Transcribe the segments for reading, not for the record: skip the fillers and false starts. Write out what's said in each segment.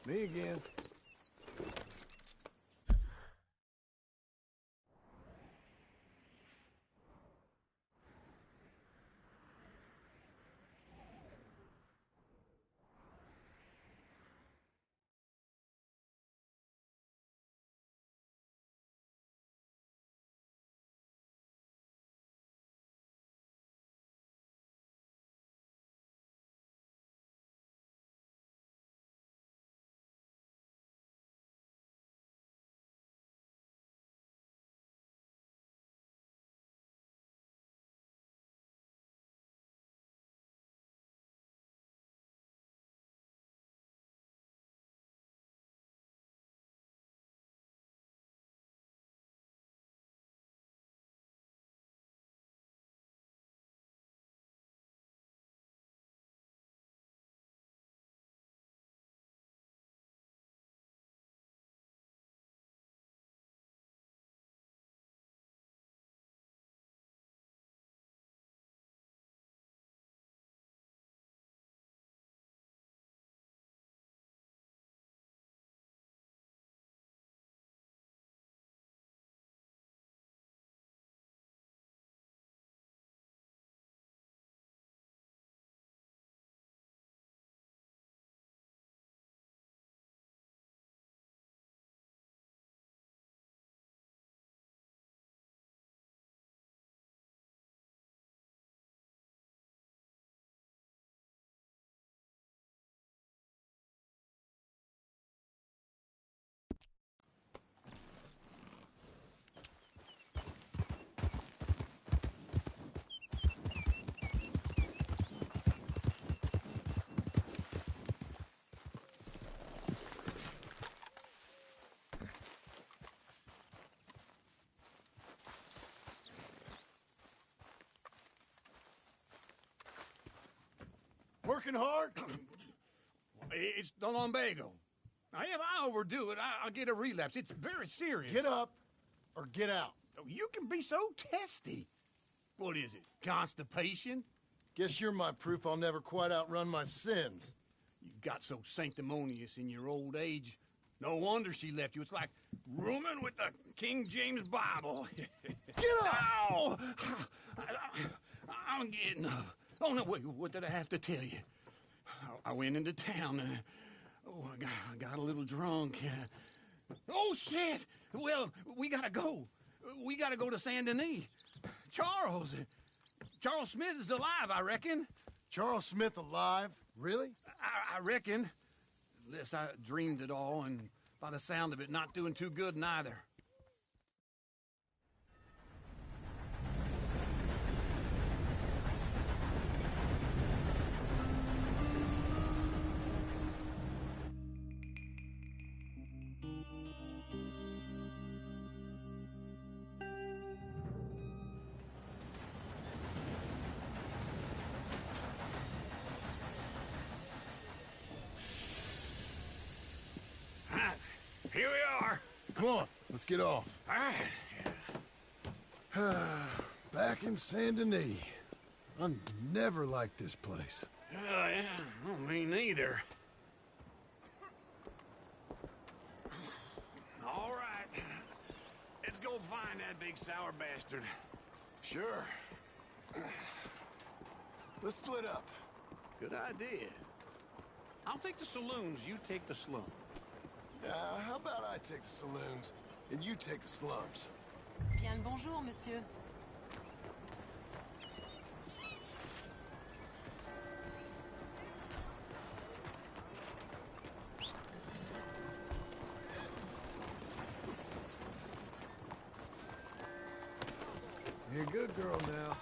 Me again. Working hard? It's the lumbago. Now, if I overdo it, I'll get a relapse. It's very serious. Get up or get out. You can be so testy. What is it, constipation? Guess you're my proof I'll never quite outrun my sins. You got so sanctimonious in your old age. No wonder she left you. It's like rooming with the King James Bible. Get up! Ow! I'm getting up. Oh, no, wait, what did I have to tell you? I went into town. I got a little drunk. Oh, shit! Well, we gotta go. We gotta go to Saint Denis. Charles Smith is alive, I reckon. Charles Smith alive? Really? I reckon. Unless I dreamed it all, and by the sound of it, not doing too good neither. Here we are. Come on, let's get off. All right. Back in Saint Denis. I never liked this place. Yeah, well, me neither. All right. Let's go find that big sour bastard. Sure. Let's split up. Good idea. I'll take the saloons, you take the slum. How about I take the saloons, and you take the slums? Bien le bonjour, monsieur. You're a good girl now.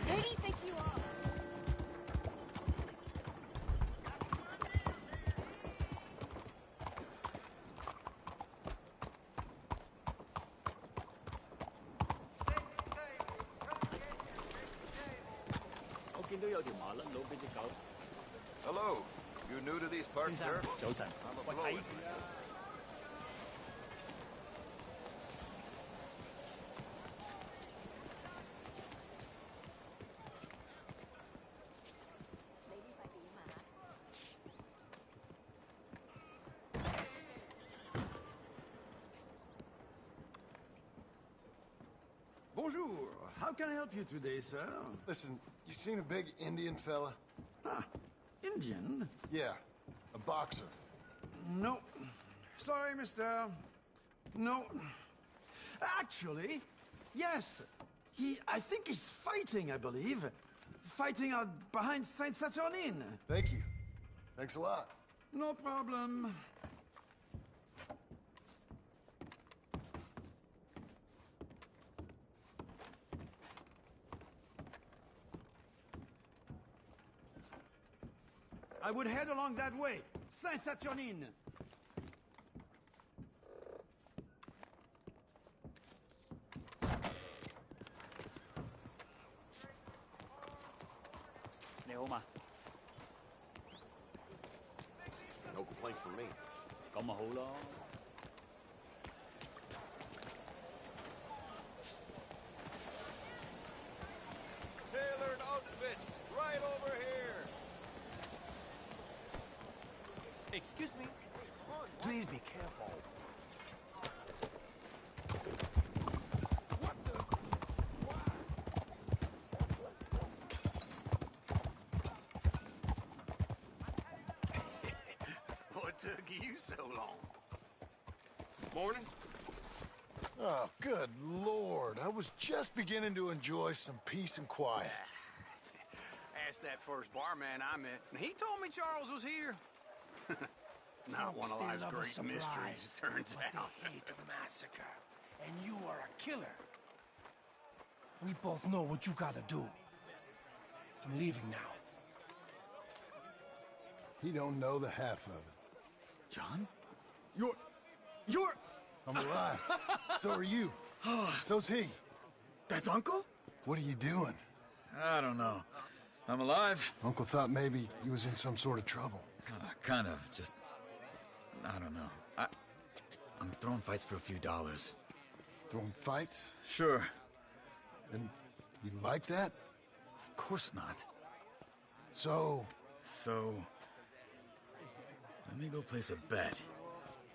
Who do you think you are? Hello. You new to these parts, sir? 早晨， I'm a 喂， blower. 睇住啊！ Bonjour. How can I help you today, sir? Listen, you seen a big Indian fella? Ah, Indian? Yeah, a boxer. No. Sorry, mister. No. Actually, yes. I think he's fighting, I believe. Fighting out behind Saint Saturnine. Thank you. Thanks a lot. No problem. I would head along that way. Saint Saturnine. No complaints from me. 咁咪好咯。 Tailored outfits, right over here. Excuse me. Please be careful. What took you so long? Morning. Oh, good Lord. I was just beginning to enjoy some peace and quiet. Asked that first barman I met, and he told me Charles was here. Not one of life's great mysteries, it turns out. They hate a massacre, and you are a killer. We both know what you gotta do. I'm leaving now. He don't know the half of it. John? You're... I'm alive. So are you. So's he. That's Uncle? What are you doing? I don't know. I'm alive. Uncle thought maybe he was in some sort of trouble. Kind of. Just... I don't know. I'm throwing fights for a few dollars. Throwing fights? Sure. And you like that? Of course not. So, So... Let me go place a bet.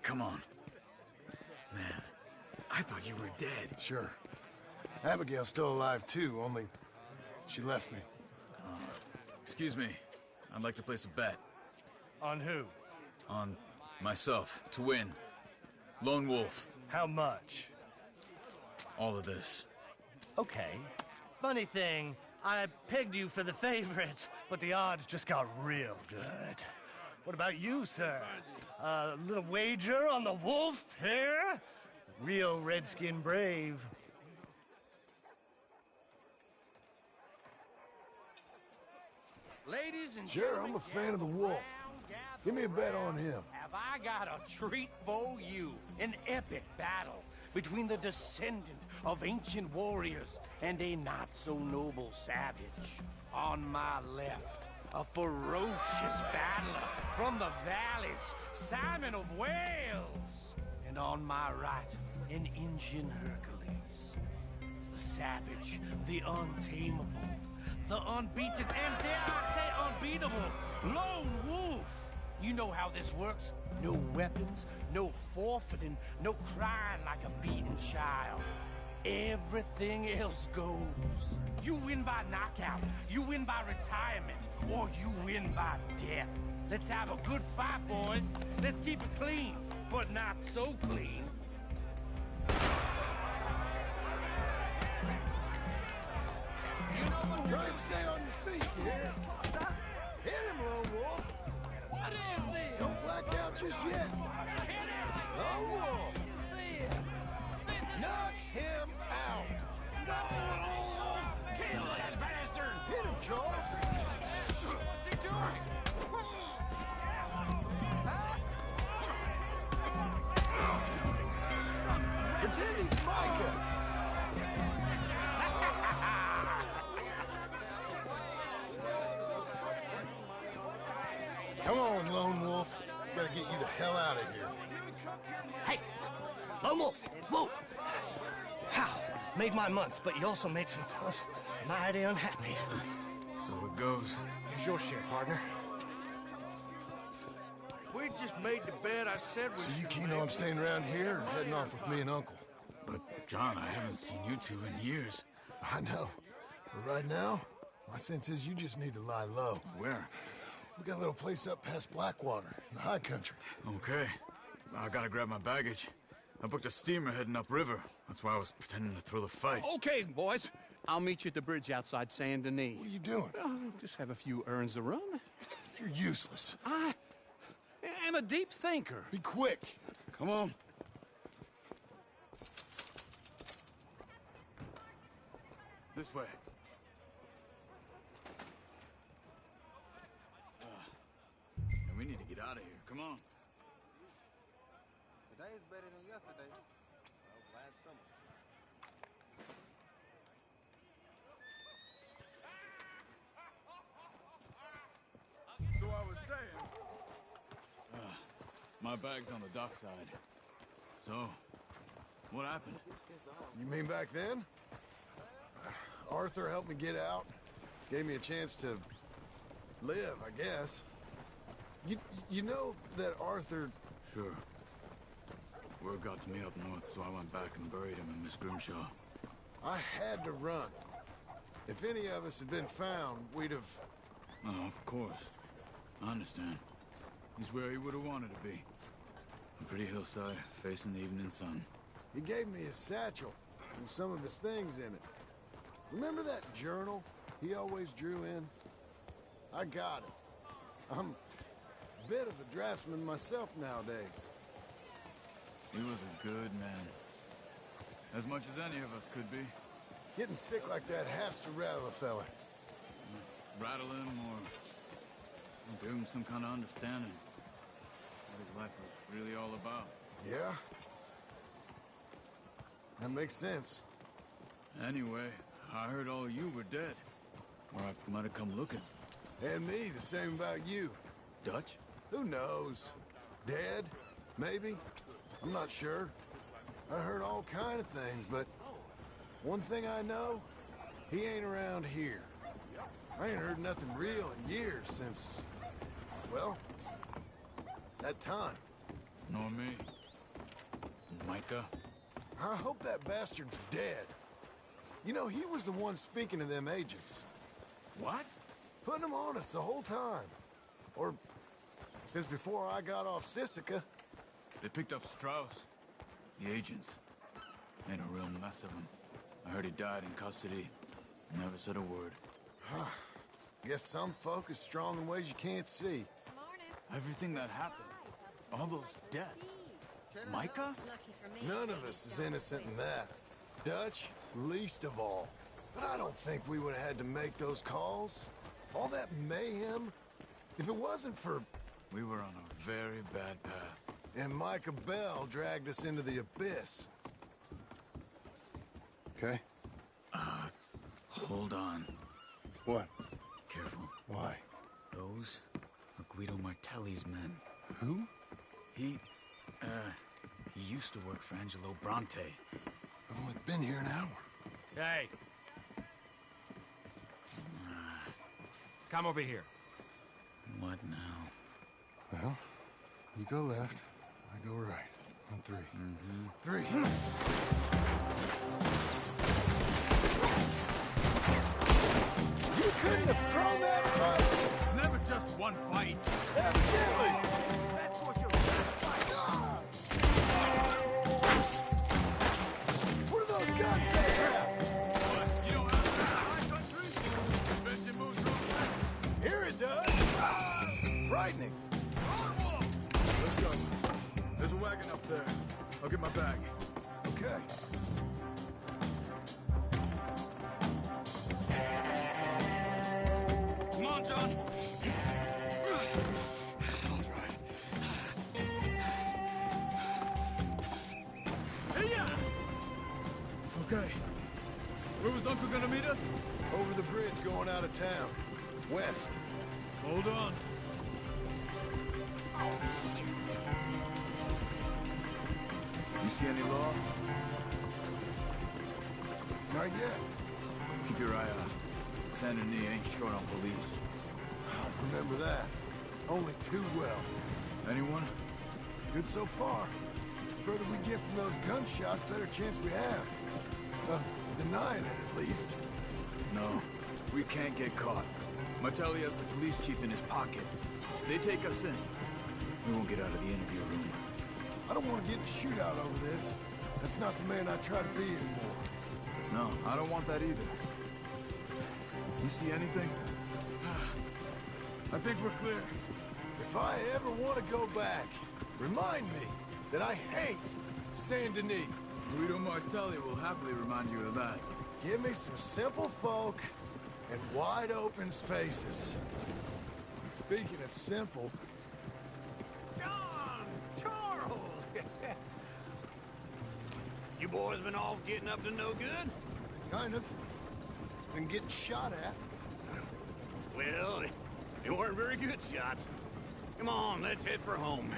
Come on. Man, I thought you were dead. sure. Abigail's still alive too, only she left me. Excuse me. I'd like to place a bet. On who? On myself, to win. Lone Wolf. How much? All of this. Okay. Funny thing, I pegged you for the favorite, but the odds just got real good. What about you, sir? A little wager on the wolf here? Real redskin brave. Ladies and Sure, I'm a fan of the wolf. Give me a bet on him. have I got a treat for you. An epic battle between the descendant of ancient warriors and a not-so-noble savage. On my left, a ferocious battler from the valleys, Simon of Wales. And on my right, an Indian Hercules. The savage, the untamable, the unbeaten, and dare I say unbeatable, Lone Wolf. You know how this works. No weapons, no forfeiting, no crying like a beaten child. Everything else goes. You win by knockout, you win by retirement, or you win by death. Let's have a good fight, boys. Let's keep it clean, but not so clean. Try and stay on your feet, you hear? Hit him, Lone Wolf. What is this? Don't black out just yet. Hit him! Lone Wolf, This is knock him out. Go, Lone Wolf! Kill that bastard! Hit him, Charles. What's he doing? Pretend he's Micah. Come on, Lone Wolf. Gotta get you the hell out of here. Hey! Lone Wolf! Whoa! How? Made my month, but you also made some fellas mighty unhappy. So it goes. Here's your share, partner. If we just made the bed I said we So you should keen make, on staying around here or heading off with me and Uncle? But, John, I haven't seen you two in years. I know. But right now, my sense is you just need to lie low. Where? We got a little place up past Blackwater, in the high country. Okay. I gotta grab my baggage. I booked a steamer heading upriver. That's why I was pretending to throw the fight. Okay, boys. I'll meet you at the bridge outside Saint Denis. What are you doing? Oh, just have a few errands to run. You're useless. I am a deep thinker. Be quick. Come on. This way. Yeah, we need to get out of here. Come on. Today is better than yesterday. Well, glad someone's. So I was saying... my bag's on the dockside. So, what happened? You mean back then? Arthur helped me get out. Gave me a chance to live, I guess. You know that Arthur... Sure. Word got to me up north, so I went back and buried him in Miss Grimshaw. I had to run. If any of us had been found, we'd have... Oh, of course. I understand. He's where he would have wanted to be. A pretty hillside, facing the evening sun. He gave me his satchel with some of his things in it. Remember that journal he always drew in? I got it. I'm a bit of a draftsman myself nowadays. He was a good man. As much as any of us could be. Getting sick like that has to rattle a fella. Rattle him or give him some kind of understanding. What his life was really all about. Yeah? That makes sense. Anyway, I heard all you were dead. Or I might have come looking. And me, the same about you. Dutch? Who knows? Dead? Maybe? I'm not sure. I heard all kind of things, but one thing I know, he ain't around here. I ain't heard nothing real in years since, well, that time. Nor me. Micah? I hope that bastard's dead. You know, he was the one speaking to them agents. What? Putting them on us the whole time. Or since before I got off Sisika. They picked up Strauss. The agents. Made a real mess of him. I heard he died in custody. Never said a word. Guess some folk is strong in ways you can't see. Everything that happened. All those deaths. Micah? None of us is innocent in that. Dutch, least of all. But I don't think we would have had to make those calls. All that mayhem. If it wasn't for... We were on a very bad path. And Micah Bell dragged us into the abyss. Okay? Hold on. What? Careful. Why? Those are Guido Martelli's men. Who? He used to work for Angelo Bronte. I've only been here an hour. Hey. Come over here. What now? Well, you go left, I go right. On three. Three. You couldn't have thrown that fight! It's never just one fight. Evidently! That was your best fight. What are those guns they have? What? You don't have that high country? Bet you moves real quick. Here it does! Frightening. Let's go. There's a wagon up there. I'll get my bag. Okay. Come on, John. I'll drive. Hey-ya! Okay. Where was Uncle gonna meet us? Over the bridge going out of town. West. Hold on. You see any law? Not yet. Keep your eye out. Saint Denis ain't short on police. I remember that. Only too well. Anyone? Good so far. The further we get from those gunshots, better chance we have. Of denying it, at least. No, we can't get caught. Martelli has the police chief in his pocket. If they take us in, we won't get out of the interview room. I don't want to get in a shootout over this. That's not the man I try to be anymore. No, I don't want that either. You see anything? I think we're clear. If I ever want to go back, remind me that I hate Saint Denis. Guido Martelli will happily remind you of that. Give me some simple folk and wide open spaces. Speaking of simple... John! Charles! You boys been off getting up to no good? Kind of. Been getting shot at. Well, they weren't very good shots. Come on, let's head for home.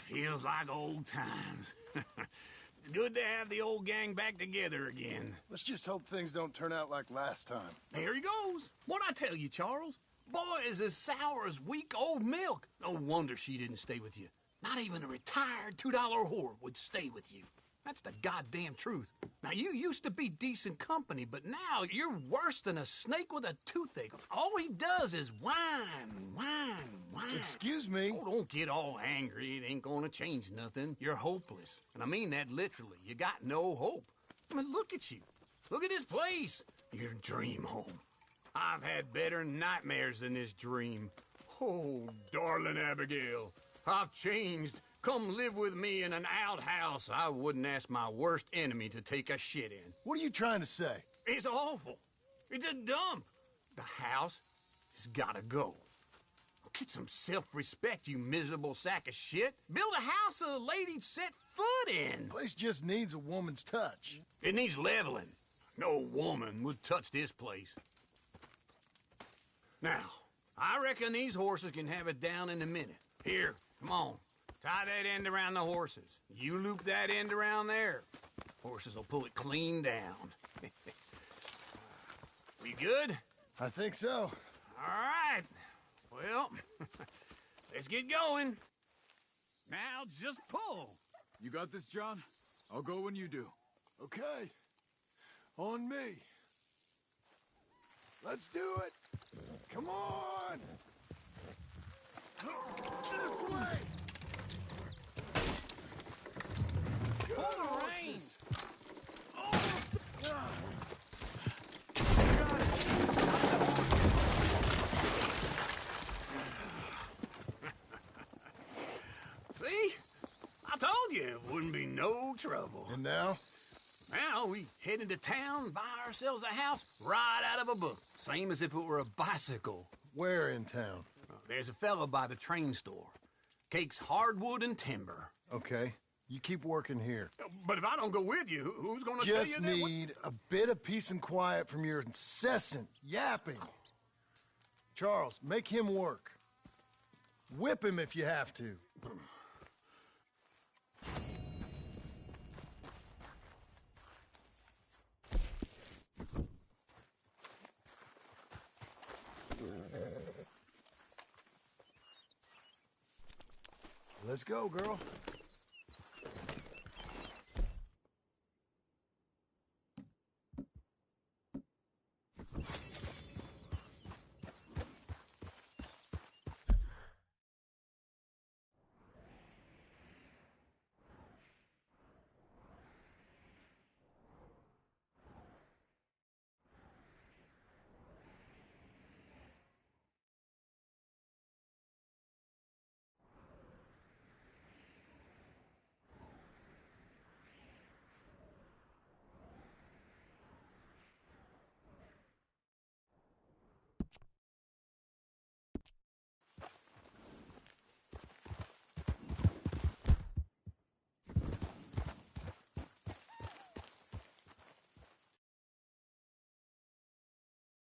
Feels like old times. It's good to have the old gang back together again. Let's just hope things don't turn out like last time. There he goes. What'd I tell you, Charles? Boy is as sour as week-old milk. No wonder she didn't stay with you. Not even a retired $2 whore would stay with you. That's the goddamn truth. Now, you used to be decent company, but now you're worse than a snake with a toothache. All he does is whine, whine, whine. Excuse me? Oh, don't get all angry. It ain't gonna change nothing. You're hopeless. And I mean that literally. You got no hope. I mean, look at you. Look at this place. Your dream home. I've had better nightmares than this dream. Oh, darling Abigail, I've changed. Come live with me in an outhouse I wouldn't ask my worst enemy to take a shit in. What are you trying to say? It's awful. It's a dump. The house has gotta go. Get some self-respect, you miserable sack of shit. Build a house a lady'd set foot in. The place just needs a woman's touch. It needs leveling. No woman would touch this place. Now, I reckon these horses can have it down in a minute. Here, come on. Tie that end around the horses. You loop that end around there. Horses will pull it clean down. We good? I think so. All right. Well, let's get going. Now just pull. You got this, John? I'll go when you do. Okay. On me. Let's do it. Come on. This way. Pull the reins. See? I told you it wouldn't be no trouble. And now? Now we head into town, buy ourselves a house right out of a book. Same as if it were a bicycle. Where in town? There's a fella by the train store. Cakes hardwood and timber. Okay, you keep working here. But if I don't go with you, who's gonna tell you Just that? need a bit of peace and quiet from your incessant yapping. Charles, make him work. Whip him if you have to. Let's go, girl.